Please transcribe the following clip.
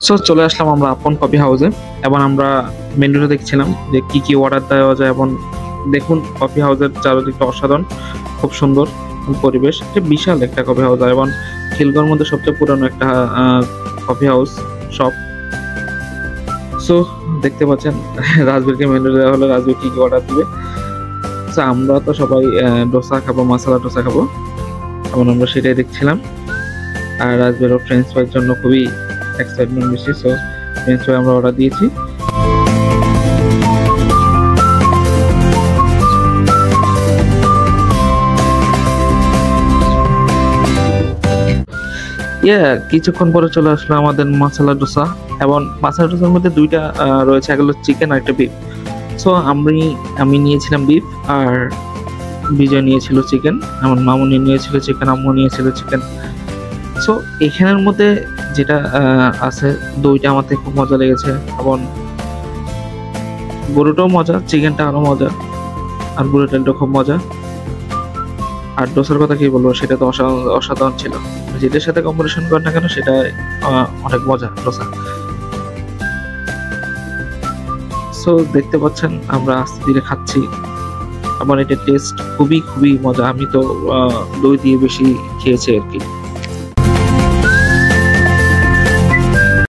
So চলে আসলাম আমরা আপন কফি হাউসে এবং আমরা মেনুটা দেখছিলাম যে কি কি অর্ডার দেওয়া যায়। এবং দেখুন কফি হাউসের চারদিকটা অসাধারণ, খুব সুন্দর পরিবেশ। এটা বিশাল একটা কফি হাউস এবং খিলগাঁওর মধ্যে সবচেয়ে পুরানো একটা কফি হাউস শপ। সো দেখতে পাচ্ছেন রাজবীরকে মেনু দেওয়া হলো, রাজবীর কি কি অর্ডার দিবে। সো আমরা তো সবাই ডোসা খাবো, মশলা ডোসা খাবো, এবং আমরা সেটাই দেখছিলাম। আর রাজবীরও ফ্রেঞ্চ ফ্রাইয়ের জন্য খুবই এক্সাইটমেন্ট বেশি। সো ফ্রেঞ্চ ফ্রাই আমরা অর্ডার দিয়েছি। কিছুক্ষণ পরে চলে আসলো আমাদের মশলা ডোসা, এবং মশলা ডোসার মধ্যে দুইটা রয়েছে, এক হলো চিকেন আর একটা বিফ। সো আমি নিয়েছিলাম বিফ, আর বিজয় নিয়েছিল চিকেন, এমন মামুনি নিয়েছিল চিকেন, আম্মু নিয়েছিল চিকেন। সো এখানের মধ্যে যেটা আছে, দইটা আমাদের খুব মজা লেগেছে, এবং গরুটাও মজা, চিকেনটা আরো মজা, আর বুড়ো তেলটা খুব মজা। আর ডোসার কথা কি বলবো, সেটা তো অসাধারণ ছিল। যেটার সাথে কম্বিনেশন করেন না কেন, সেটা অনেক মজা ডোসা। সো দেখতে পাচ্ছেন আমরা আস্তে ধীরে খাচ্ছি, আমার এটা টেস্ট খুবই খুবই মজা। আমি তো দই দিয়ে বেশি খেয়েছি আর কি।